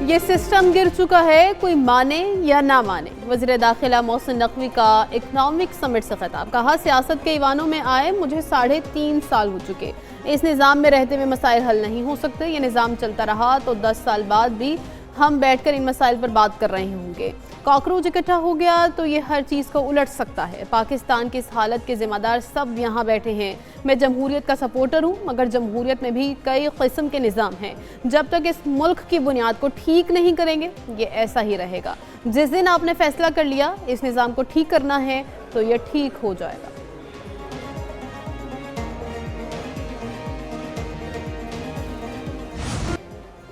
یہ سسٹم گر چکا ہے، کوئی مانے یا نہ مانے۔ وزیر داخلہ محسن نقوی کا اکنامک سمٹ سے خطاب، کہا سیاست کے ایوانوں میں آئے مجھے 3.5 سال ہو چکے، اس نظام میں رہتے ہوئے مسائل حل نہیں ہو سکتے، یہ نظام چلتا رہا تو 10 سال بعد بھی ہم بیٹھ کر ان مسائل پر بات کر رہے ہوں گے۔ کاکروچ اکٹھا ہو گیا تو یہ ہر چیز کو الٹ سکتا ہے۔ پاکستان کی اس حالت کے ذمہ دار سب یہاں بیٹھے ہیں۔ میں جمہوریت کا سپورٹر ہوں، مگر جمہوریت میں بھی کئی قسم کے نظام ہیں۔ جب تک اس ملک کی بنیاد کو ٹھیک نہیں کریں گے یہ ایسا ہی رہے گا۔ جس دن آپ نے فیصلہ کر لیا اس نظام کو ٹھیک کرنا ہے تو یہ ٹھیک ہو جائے گا۔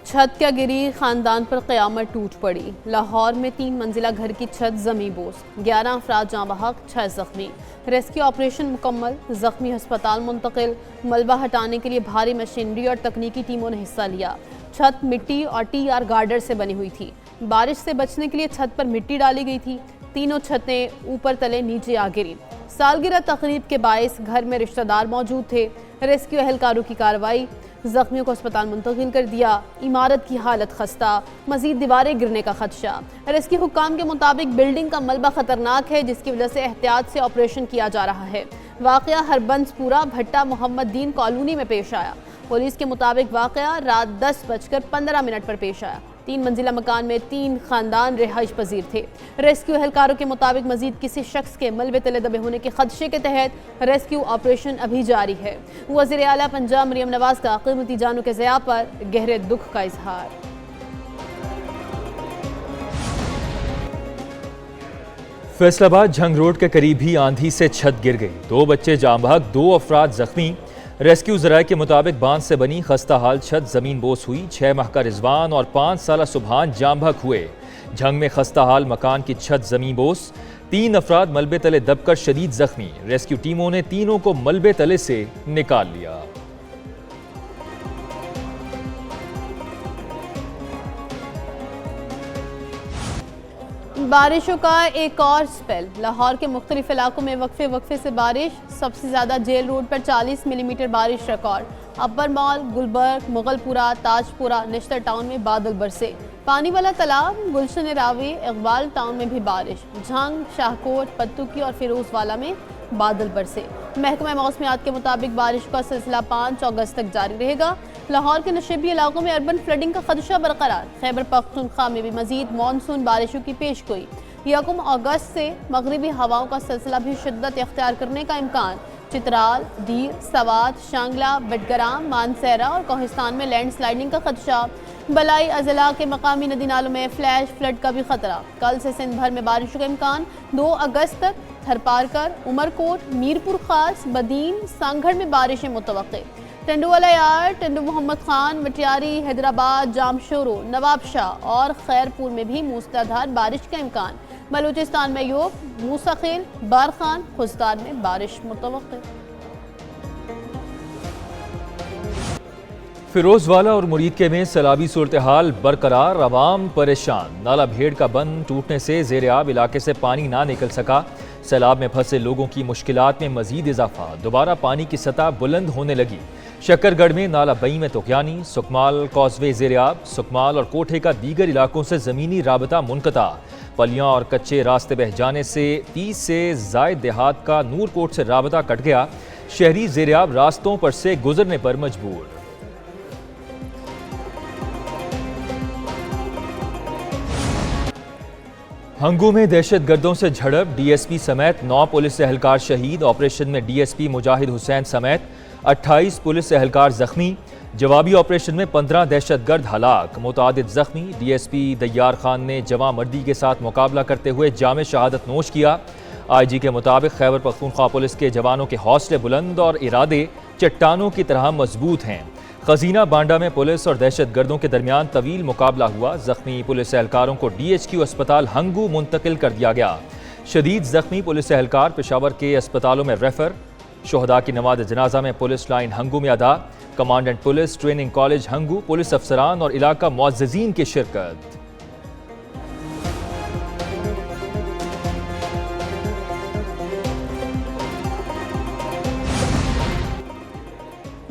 چھت کیا گری، خاندان پر قیامت ٹوٹ پڑی۔ لاہور میں 3 منزلہ گھر کی چھت زمیں بوس، 11 افراد جاں بحق، 6 زخمی۔ ریسکیو آپریشن مکمل، زخمی ہسپتال منتقل۔ ملبہ ہٹانے کے لیے بھاری مشینری اور تکنیکی ٹیموں نے حصہ لیا۔ چھت مٹی اور ٹی آر گارڈر سے بنی ہوئی تھی۔ بارش سے بچنے کے لیے چھت پر مٹی ڈالی گئی تھی۔ تینوں چھتیں اوپر تلے نیچے آ گریں۔ سالگرہ تقریب کے باعث گھر میں رشتہ دار موجود تھے۔ ریسکیو اہلکاروں کی کارروائی، زخمیوں کو اسپتال منتقل کر دیا۔ عمارت کی حالت خستہ، مزید دیواریں گرنے کا خدشہ۔ ریسکیو حکام کے مطابق بلڈنگ کا ملبہ خطرناک ہے جس کی وجہ سے احتیاط سے آپریشن کیا جا رہا ہے۔ واقعہ ہربنس پورہ بھٹہ محمد دین کالونی میں پیش آیا۔ پولیس کے مطابق واقعہ رات 10:15 پر پیش آیا۔ 3 منزلہ مکان میں 3 خاندان رہائش پذیر تھے۔ ریسکیو اہلکاروں کے مطابق مزید کسی شخص کے ملبے تلے دبے ہونے کے خدشے کے تحت ریسکیو آپریشن ابھی جاری ہے۔ وزیر اعلیٰ پنجاب مریم نواز کا قیمتی جانوں کے ضیاع پر گہرے دکھ کا اظہار۔ فیصل آباد جھنگ روڈ کے قریب ہی آندھی سے چھت گر گئی، 2 بچے جاں بحق، 2 افراد زخمی۔ ریسکیو ذرائع کے مطابق باندھ سے بنی خستہ حال چھت زمین بوس ہوئی، 6 ماہ کا رضوان اور 5 سالہ سبحان جاں بحق ہوئے۔ جھنگ میں خستہ حال مکان کی چھت زمین بوس، 3 افراد ملبے تلے دب کر شدید زخمی۔ ریسکیو ٹیموں نے تینوں کو ملبے تلے سے نکال لیا۔ بارشوں کا ایک اور سپیل، لاہور کے مختلف علاقوں میں وقفے سے بارش۔ سب سے زیادہ جیل روڈ پر 40 ملی میٹر بارش ریکارڈ۔ اپر مال، گلبرگ، مغل پورہ، تاج پورہ، نشتر ٹاؤن میں بادل برسے۔ پانی والا تالاب، گلشن راوی، اقبال ٹاؤن میں بھی بارش۔ جھنگ، شاہکوٹ، پتوکی اور فیروز والا میں بادل برسے۔ محکمہ موسمیات کے مطابق بارش کا سلسلہ 5 اگست تک جاری رہے گا۔ لاہور کے نشیبی علاقوں میں اربن فلڈنگ کا خدشہ برقرار۔ خیبر پختونخوا میں بھی مزید مانسون بارشوں کی پیش گوئی۔ 1 اگست سے مغربی ہواؤں کا سلسلہ بھی شدت اختیار کرنے کا امکان۔ چترال، دیر، سوات، شانگلہ، بٹگرام، مانسہرہ اور کوہستان میں لینڈ سلائیڈنگ کا خدشہ۔ بلائی اضلاع کے مقامی ندی نالوں میں فلیش فلڈ کا بھی خطرہ۔ کل سے سندھ بھر میں بارشوں کا امکان۔ 2 اگست تک تھرپارکر، عمرکوٹ، میرپور خاص، بدین، سانگھڑ میں بارشیں متوقع۔ ٹنڈو علیار، ٹنڈو محمد خان، مٹیاری، حیدرآباد، جامشورو، نواب شاہ اور خیرپور میں بھی موسلادھار بارش کا امکان۔ بلوچستان میں یوب، موسیٰ خیل، بارخان، خوزدار میں بارش متوقع۔ فیروز والا اور مریدکے میں سیلابی صورتحال برقرار، عوام پریشان۔ نالہ بھیڑ کا بند ٹوٹنے سے زیر آب علاقے سے پانی نہ نکل سکا۔ سیلاب میں پھنسے لوگوں کی مشکلات میں مزید اضافہ، دوبارہ پانی کی سطح بلند ہونے لگی۔ شکر گڑھ میں نالہ بئی میں طغیانی، سکمال کازوے زیر آب، سکمال اور کوٹھے کا دیگر علاقوں سے زمینی رابطہ منقطع۔ پلیاں اور کچے راستے بہہ جانے سے 30 سے زائد دیہات کا نور کوٹ سے رابطہ کٹ گیا۔ شہری زیر آب راستوں پر سے گزرنے پر مجبور۔ ہنگو میں دہشت گردوں سے جھڑپ، ڈی ایس پی سمیت 9 پولیس اہلکار شہید۔ آپریشن میں ڈی ایس پی مجاہد حسین سمیت 28 پولیس اہلکار زخمی۔ جوابی آپریشن میں 15 دہشت گرد ہلاک، متعدد زخمی۔ ڈی ایس پی دیار خان نے جواں مردی کے ساتھ مقابلہ کرتے ہوئے جام شہادت نوش کیا۔ آئی جی کے مطابق خیبر پختونخوا پولیس کے جوانوں کے حوصلے بلند اور ارادے چٹانوں کی طرح مضبوط ہیں۔ خزینہ بانڈا میں پولیس اور دہشت گردوں کے درمیان طویل مقابلہ ہوا۔ زخمی پولیس اہلکاروں کو ڈی ایچ کیو اسپتال ہنگو منتقل کر دیا گیا۔ شدید زخمی پولیس اہلکار پشاور کے اسپتالوں میں ریفر۔ شہداء کی نماز جنازہ میں پولیس لائن ہنگو میں ادا۔ Commandant police training college Hangu, police افسران اور علاقہ معززین کی شرکت۔